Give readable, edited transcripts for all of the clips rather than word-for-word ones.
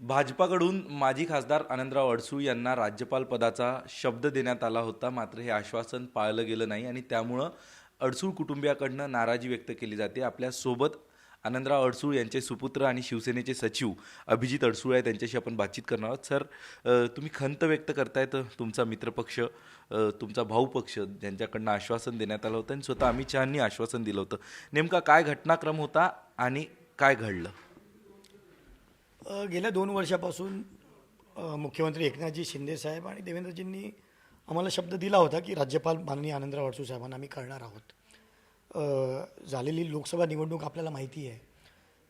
भाजपाकडून माजी खासदार आनंदराव अडसूळ यांना राज्यपाल पदाचा शब्द देण्यात आला होता. मात्र हे आश्वासन पाळलं गेलं नाही आणि त्यामुळं अडसूळ कुटुंबियाकडनं नाराजी व्यक्त केली जाते. आपल्यासोबत आनंदराव अडसूळ यांचे सुपुत्र आणि शिवसेनेचे सचिव अभिजित अडसूळ आहे. त्यांच्याशी आपण बातचीत करणार आहोत. सर, तुम्ही खंत व्यक्त करतायत तुमचा मित्रपक्ष, तुमचा भाऊ पक्ष ज्यांच्याकडनं आश्वासन देण्यात आलं होतं आणि स्वतः अमित शहांनी आश्वासन दिलं होतं. नेमका काय घटनाक्रम होता आणि काय घडलं? गेल्या 2 वर्षापासून मुख्यमंत्री एकनाथजी शिंदेसाहेब आणि देवेंद्रजींनी आम्हाला शब्द दिला होता की राज्यपाल माननीय आनंदराव अडसूळ साहेबांना आम्ही करणार आहोत. झालेली लोकसभा निवडणूक आपल्याला माहिती आहे.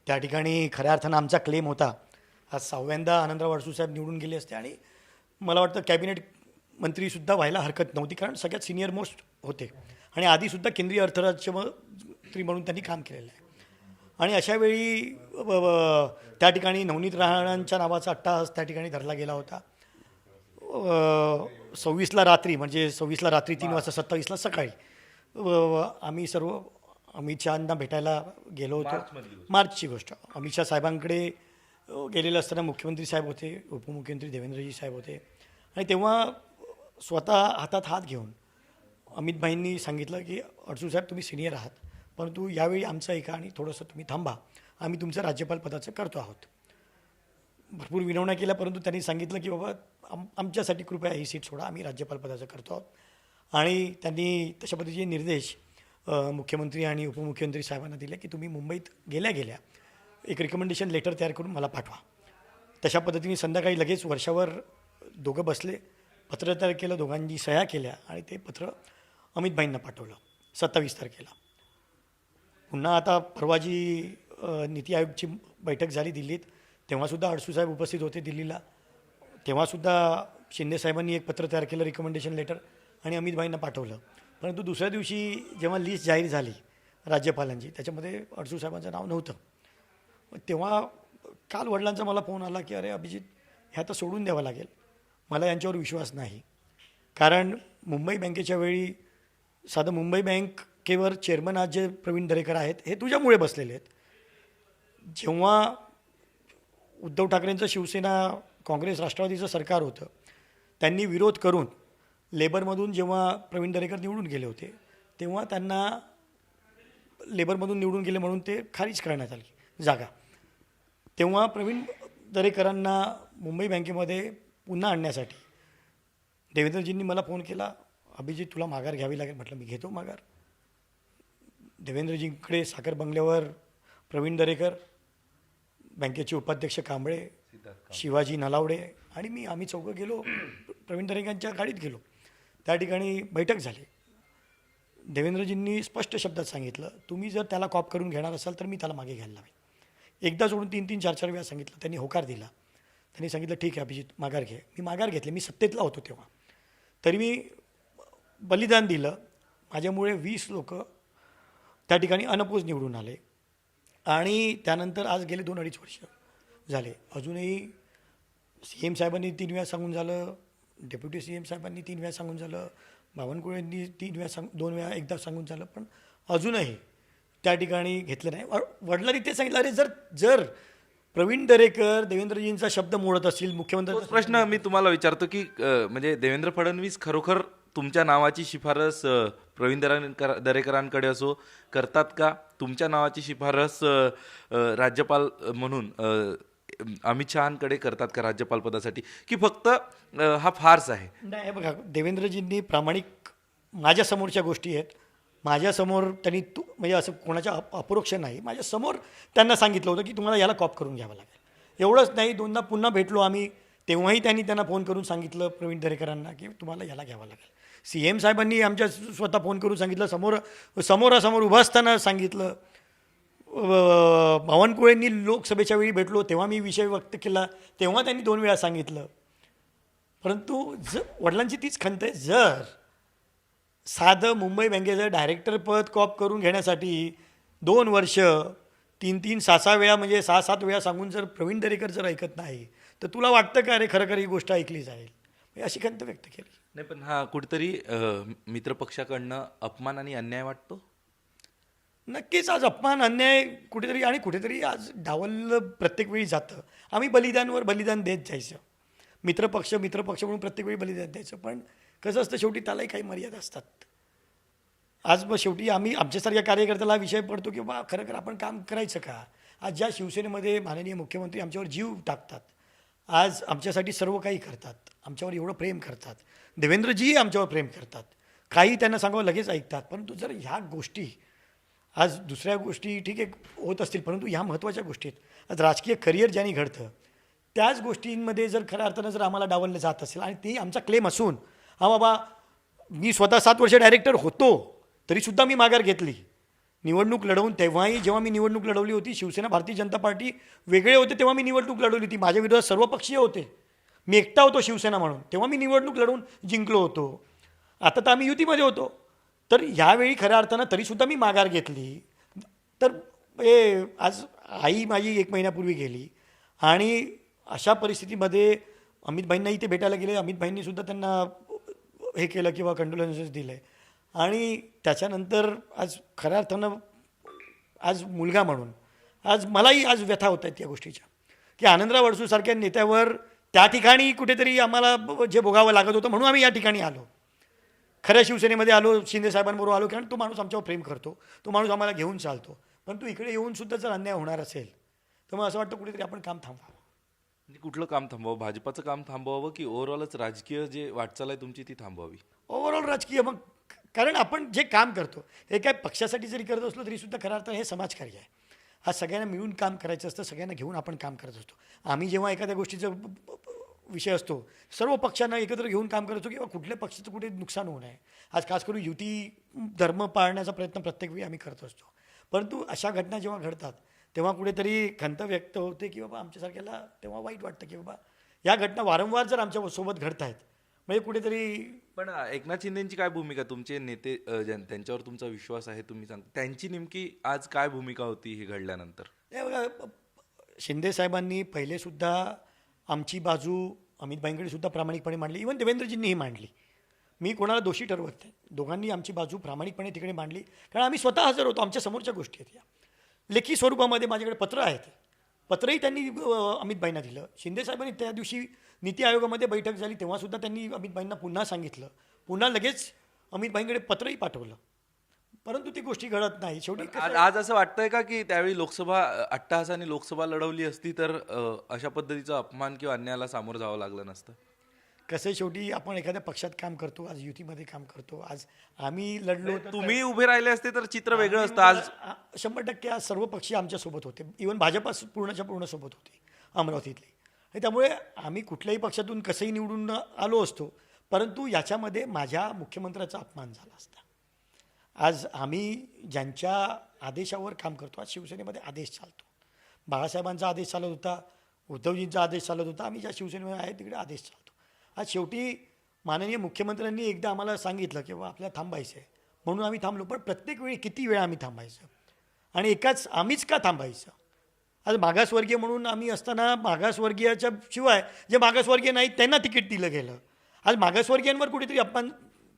त्या ठिकाणी खऱ्या अर्थानं आमचा क्लेम होता. आज 6व्यांदा आनंदराव अडसूळ साहेब निवडून गेले असते आणि मला वाटतं कॅबिनेट मंत्रीसुद्धा व्हायला हरकत नव्हती, कारण सगळ्यात सिनियर मोस्ट होते आणि आधीसुद्धा केंद्रीय अर्थराज्यमंत्री म्हणून त्यांनी काम केलेलं आहे. आणि अशावेळी त्या ठिकाणी नवनीत राणांच्या नावाचा अट्टाहास त्या ठिकाणी धरला गेला होता. 26ला रात्री, म्हणजे 26ला रात्री 3 वाजता 27ला सकाळी आम्ही सर्व अमित शहांना भेटायला गेलो होतो. मार्चची गोष्ट. अमित शहा साहेबांकडे गेलेलं असताना मुख्यमंत्री साहेब होते, उपमुख्यमंत्री देवेंद्रजी साहेब होते आणि तेव्हा स्वतः हातात हात घेऊन अमितभाईंनी सांगितलं की अडसूळ साहेब, तुम्ही सिनियर आहात, परंतु यावेळी आमचं ऐका आणि थोडंसं तुम्ही थांबा, आम्ही तुमचं राज्यपाल पदाचं करतो आहोत. भरपूर विनवण्या केल्या, परंतु त्यांनी सांगितलं की बाबा आमच्यासाठी कृपया ही सीट सोडा, आम्ही राज्यपाल पदाचं करतो आहोत. आणि त्यांनी तशा पद्धतीचे निर्देश मुख्यमंत्री आणि उपमुख्यमंत्री साहेबांना दिले की तुम्ही मुंबईत गेल्या गेल्या एक रिकमेंडेशन लेटर तयार करून मला पाठवा. तशा पद्धतीने संध्याकाळी लगेच वर्षावर दोघं बसले, पत्र तयार केलं, दोघांनी सह्या केल्या आणि ते पत्र अमितभाईंना पाठवलं 27 तारखेला. पुन्हा आता परवा जी नीती आयोगची बैठक झाली दिल्लीत, तेव्हासुद्धा अडसूळ साहेब उपस्थित होते दिल्लीला. तेव्हासुद्धा शिंदेसाहेबांनी एक पत्र तयार केलं, रिकमेंडेशन लेटर, आणि अमितभाईंना पाठवलं. परंतु दुसऱ्या दिवशी जेव्हा लिस्ट जाहीर झाली राज्यपालांची, त्याच्यामध्ये अडसूळ साहेबांचं नाव नव्हतं. तेव्हा काल वडिलांचा मला फोन आला की अरे अभिजित, हे आता सोडून द्यावं लागेल, मला यांच्यावर विश्वास नाही. कारण मुंबई बँकेच्या वेळी साधं मुंबई बँकेवर चेअरमन आज जे प्रवीण दरेकर आहेत, हे तुझ्यामुळे बसलेले आहेत. जेव्हा उद्धव ठाकरेंचं शिवसेना, काँग्रेस, राष्ट्रवादीचं सरकार होतं, त्यांनी विरोध करून लेबरमधून जेव्हा प्रवीण दरेकर निवडून गेले होते, तेव्हा त्यांना लेबरमधून निवडून गेले म्हणून ते खारिज करण्यात आली जागा. तेव्हा प्रवीण दरेकरांना मुंबई बँकेमध्ये पुन्हा आणण्यासाठी देवेंद्रजींनी मला फोन केला, अभिजित तुला माघार घ्यावी लागेल. म्हटलं मी घेतो माघार. देवेंद्रजींकडे साखर बंगल्यावर प्रवीण दरेकर, बँकेचे उपाध्यक्ष कांबळे, शिवाजी नलावडे आणि आम्ही चौघं गेलो, प्रवीण दरेकरांच्या गाडीत गेलो. त्या ठिकाणी बैठक झाली. देवेंद्रजींनी स्पष्ट शब्दात सांगितलं, तुम्ही जर त्याला कॉप करून घेणार असाल तर मी त्याला मागे घ्यायला लावेल. एकदा सोडून 3-3, 4-4 वेळा सांगितलं. त्यांनी होकार दिला. त्यांनी सांगितलं ठीक आहे अभिजित, माघार घे. मी माघार घेतली. मी सत्तेतला होतो तेव्हा, तरी मी बलिदान दिलं. माझ्यामुळे 20 लोक त्या ठिकाणी अनपोज निवडून आले आणि त्यानंतर आज गेले 2-2.5 वर्ष झाले. अजूनही CM साहेबांनी 3 वेळा सांगून झालं, डेप्युटी CM साहेबांनी 3 वेळा सांगून झालं, बावनकुळेंनी 3 वेळा दोन वेळा एकदा सांगून झालं, पण अजूनही त्या ठिकाणी घेतलं नाही. वडिलांनी ते सांगितलं, अरे जर प्रवीण दरेकर देवेंद्रजींचा शब्द मोडत असतील, मुख्यमंत्री, प्रश्न मी तुम्हाला विचारतो की म्हणजे देवेंद्र फडणवीस खरोखर तुमच्या नावाची शिफारस प्रवीण दरेकरांकडे असो करतात का? तुमच्या नावाची शिफारस राज्यपाल म्हणून अमित शहांकडे करतात का राज्यपाल पदासाठी, की फक्त हा फार्स आहे? नाही, बघा, देवेंद्रजींनी प्रामाणिक, माझ्यासमोरच्या गोष्टी आहेत, माझ्यासमोर त्यांनी म्हणजे असं कोणाच्या अपरोक्ष नाही, माझ्यासमोर त्यांना सांगितलं होतं की तुम्हाला याला कॉप करून घ्यावं लागेल. एवढंच नाही, 2दा पुन्हा भेटलो आम्ही, तेव्हाही त्यांना फोन करून सांगितलं प्रवीण दरेकरांना की तुम्हाला याला घ्यावं लागेल. CM साहेबांनी आमच्या स्वतः फोन करून सांगितलं, समोरासमोर उभं असताना सांगितलं. बावनकुळेंनी लोकसभेच्या वेळी भेटलो तेव्हा मी विषय व्यक्त केला, तेव्हा त्यांनी 2 वेळा सांगितलं. परंतु वडिलांची तीच खंत आहे, जर साधं मुंबई बँकेचं डायरेक्टरपद कॉप करून घेण्यासाठी 2 वर्ष 3-3, 6-6 वेळा, म्हणजे 6-7 वेळा सांगून जर प्रवीण दरेकर जर ऐकत नाही, तर तुला वाटतं का अरे खरं ही गोष्ट ऐकली जाईल? अशी खंत व्यक्त केली. नाही, पण हा कुठेतरी मित्रपक्षाकडनं अपमान आणि अन्याय वाटतो. नक्कीच आज अपमान अन्याय कुठेतरी आणि कुठेतरी आज डावललं प्रत्येक वेळी जातं. आम्ही बलिदानवर बलिदान देत जायचं. मित्रपक्ष म्हणून प्रत्येक वेळी बलिदान द्यायचं. पण कसं असतं शेवटी त्यालाही काही मर्यादा असतात. आज मग शेवटी आम्ही आमच्यासारख्या कार्यकर्त्याला हा विषय पडतो की बा खरं आपण काम करायचं का. आज ज्या शिवसेनेमध्ये माननीय मुख्यमंत्री आमच्यावर जीव टाकतात, आज आमच्यासाठी सर्व काही करतात, आमच्यावर एवढं प्रेम करतात, देवेंद्रजीही आमच्यावर प्रेम करतात, काही त्यांना सांगावं लगेच ऐकतात. परंतु जर ह्या गोष्टी आज दुसऱ्या गोष्टी ठीक आहे होत असतील, परंतु ह्या महत्त्वाच्या गोष्टी आहेत. आज राजकीय करिअर ज्यांनी घडतं त्याच गोष्टींमध्ये जर खऱ्या अर्थानं जर आम्हाला डावललं जात असेल आणि ते आमचा क्लेम असून हा बाबा मी स्वतः 7 वर्ष डायरेक्टर होतो तरीसुद्धा मी माघार घेतली निवडणूक लढवून. तेव्हाही जेव्हा मी निवडणूक लढवली होती शिवसेना भारतीय जनता पार्टी वेगळे होते तेव्हा मी निवडणूक लढवली होती. माझ्या विरोधात सर्व पक्षीय होते, मी एकटा होतो शिवसेना म्हणून, तेव्हा मी निवडणूक लढवून जिंकलो होतो. आता तर आम्ही युतीमध्ये होतो. तर ह्यावेळी खऱ्या अर्थानं तरीसुद्धा मी माघार घेतली. तर हे आज आई माझी 1 महिन्यापूर्वी गेली आणि अशा परिस्थितीमध्ये अमितभाईंना इथे भेटायला गेले. अमितभाईंनीसुद्धा त्यांना हे केलं किंवा कंडोलन्सेस दिले आणि त्याच्यानंतर आज खऱ्या अर्थानं आज मुलगा म्हणून आज मलाही आज व्यथा होत आहेत या गोष्टीच्या की आनंदराव अडसूळसारख्या नेत्यावर त्या ठिकाणी कुठेतरी आम्हाला जे भोगावं लागत होतं म्हणून आम्ही या ठिकाणी आलो, खऱ्या शिवसेनेमध्ये आलो, शिंदे साहेबांबरोबर आलो. कारण तो माणूस आमच्यावर प्रेम करतो, तो माणूस आम्हाला घेऊन चालतो. पण तो इकडे येऊनसुद्धा जर अन्याय होणार असेल तर मग असं वाटतं कुठेतरी आपण काम थांबवावं. म्हणजे कुठलं काम थांबवावं, भाजपाचं काम थांबवावं की ओव्हरऑलच राजकीय जे वाटचाल आहे तुमची ती थांबवावी? ओव्हरऑल राजकीय मग कारण आपण जे काम करतो हे काय पक्षासाठी जरी करत असलो तरीसुद्धा खरं अर्थानं हे समाजकार्य आहे. हा सगळ्यांना मिळून काम करायचं असतं, सगळ्यांना घेऊन आपण काम करत असतो. आम्ही जेव्हा एखाद्या गोष्टीचा विषय असतो सर्व पक्षांना एकत्र घेऊन काम करत असतो किंवा कुठल्या पक्षाचं कुठे नुकसान होऊ नये. आज खास करून युती धर्म पाळण्याचा प्रयत्न प्रत्येक वेळी आम्ही करत असतो. परंतु अशा घटना जेव्हा घडतात तेव्हा कुठेतरी खंत व्यक्त होते की बाबा आमच्यासारख्याला तेव्हा वाईट वाटतं की बाबा या घटना वारंवार जर आमच्यासोबत घडत आहेत म्हणजे कुठेतरी. पण एकनाथ शिंदेची काय भूमिका, तुमचे नेते त्यांच्यावर तुमचा विश्वास आहे तुम्ही सांगता, त्यांची नेमकी आज काय भूमिका होती हे घडल्यानंतर? हे बघा, शिंदे साहेबांनी पहिलेसुद्धा आमची बाजू अमितभाईंकडे सुद्धा प्रामाणिकपणे मांडली, इव्हन देवेंद्रजींनीही मांडली. मी कोणाला दोषी ठरवत नाही, दोघांनी आमची बाजू प्रामाणिकपणे तिकडे मांडली. कारण आम्ही स्वतः हजर होतो, आमच्या समोरच्या गोष्टी आहेत या. लेखी स्वरूपामध्ये माझ्याकडे पत्र आहेत, पत्रही त्यांनी अमितभाईंना दिलं. शिंदे साहेबांनी त्या दिवशी नीती आयोगामध्ये बैठक झाली तेव्हासुद्धा त्यांनी अमितभाईंना पुन्हा सांगितलं, पुन्हा लगेच अमितभाईंकडे पत्रही पाठवलं. परंतु ती गोष्टी घडत नाही. शेवटी आज असं वाटतंय का की त्यावेळी लोकसभा अट्टहासाने लोकसभा लढवली असती तर अशा पद्धतीचा अपमान किंवा अन्यायाला सामोरं जावं लागलं नसतं? कसं शेवटी आपण एखाद्या पक्षात काम करतो, आज युतीमध्ये काम करतो. आज आम्ही लढलो तर तुम्ही उभे राहिले असते तर चित्र वेगळं असतं. आज 100% आज सर्व पक्षी आमच्यासोबत होते, इव्हन भाजपा पूर्णच्या पूर्ण सोबत होती अमरावतीतली. आणि त्यामुळे आम्ही कुठल्याही पक्षातून कसंही निवडून आलो असतो, परंतु याच्यामध्ये माझ्या मुख्यमंत्र्याचा अपमान झाला असता. आज आम्ही ज्यांच्या आदेशावर काम करतो, आज शिवसेनेमध्ये आदेश चालतो, बाळासाहेबांचा आदेश चालत होता, उद्धवजींचा आदेश चालत होता, आम्ही ज्या शिवसेनेमध्ये आहे तिकडे आदेश चालतो. आज शेवटी माननीय मुख्यमंत्र्यांनी एकदा आम्हाला सांगितलं की बाबा आपल्याला थांबायचं आहे म्हणून आम्ही थांबलो. पण प्रत्येक वेळी किती वेळा आम्ही थांबायचं आणि एकाच आम्हीच का थांबायचं? आज मागासवर्गीय म्हणून आम्ही असताना मागासवर्गीयाच्या शिवाय जे मागासवर्गीय नाहीत त्यांना तिकीट दिलं गेलं. आज मागासवर्गीयांवर कुठेतरी अपमान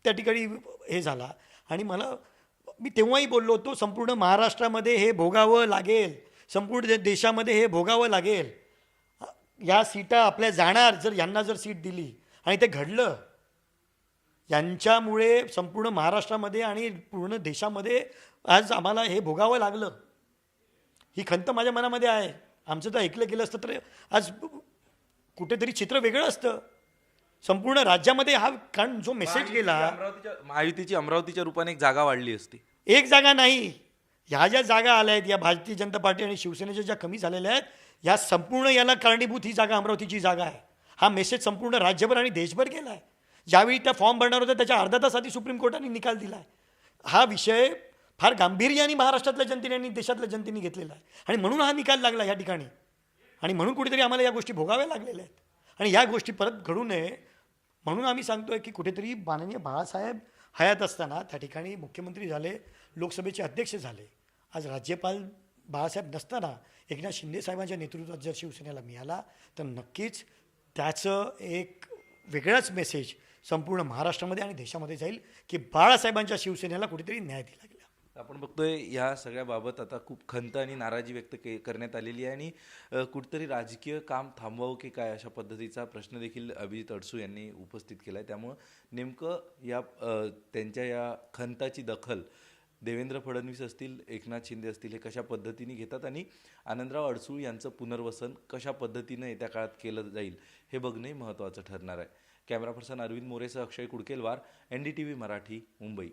त्या ठिकाणी हे झाला. आणि मी तेव्हाही बोललो होतो संपूर्ण महाराष्ट्रामध्ये हे भोगावं लागेल, संपूर्ण देशामध्ये हे भोगावं लागेल. या सीटा आपल्या जाणार जर यांना जर सीट दिली आणि ते घडलं, यांच्यामुळे संपूर्ण महाराष्ट्रामध्ये आणि पूर्ण देशामध्ये आज आम्हाला हे भोगावं लागलं. ही खंत माझ्या मनामध्ये आहे. आमचं तर ऐकलं गेलं असतं तर आज कुठेतरी चित्र वेगळं असतं संपूर्ण राज्यामध्ये. हा कारण जो मेसेज गेला महायुतीची अमरावतीच्या रूपाने एक जागा वाढली असती. एक जागा नाही, ह्या ज्या जागा आल्या आहेत या भारतीय जनता पार्टी आणि शिवसेनेच्या ज्या कमी झालेल्या आहेत ह्या संपूर्ण याला कारणीभूत ही जागा अमरावतीची जागा आहे. हा मेसेज संपूर्ण राज्यभर आणि देशभर गेला आहे. ज्यावेळी त्या फॉर्म भरणार होत्या त्याच्या अर्धा तास आधी सुप्रीम कोर्टाने निकाल दिला आहे. हा विषय फार गांभीर्याने महाराष्ट्रातल्या जनतेने आणि देशातल्या जनतेने घेतलेला आहे आणि म्हणून हा निकाल लागला या ठिकाणी. आणि म्हणून कुठेतरी आम्हाला या गोष्टी भोगाव्या लागलेल्या आहेत आणि या गोष्टी परत घडू नये म्हणून आम्ही सांगतोय की कुठेतरी माननीय बाळासाहेब हयात असताना त्या ठिकाणी मुख्यमंत्री झाले, लोकसभेचे अध्यक्ष झाले. आज राज्यपाल बाळासाहेब नसताना एकनाथ शिंदे साहेबांच्या नेतृत्वात जर शिवसेनेला मिळाला तर नक्कीच त्याचं एक वेगळाच मेसेज संपूर्ण महाराष्ट्रामध्ये आणि देशामध्ये जाईल की बाळासाहेबांच्या शिवसेनेला कुठेतरी न्याय दिला गेला. आपण बघतोय या सगळ्या बाबत आता खूप खंत आणि नाराजी व्यक्त करण्यात आलेली आहे आणि कुठेतरी राजकीय काम थांबवावं की काय अशा पद्धतीचा प्रश्न देखील अभिजित अडसू यांनी उपस्थित केला आहे. त्यामुळं नेमकं या त्यांच्या या खंताची दखल देवेंद्र फडणवीस असतील, एकनाथ शिंदे असतील, हे कशा पद्धतीने घेतात आणि आनंदराव अडसूळ यांचं पुनर्वसन कशा पद्धतीनं येत्या काळात केलं जाईल हे बघणंही महत्त्वाचं ठरणार आहे. कॅमेरा पर्सन अरविंद मोरेसह अक्षय कुडकेलवार, NDTV मराठी, मुंबई.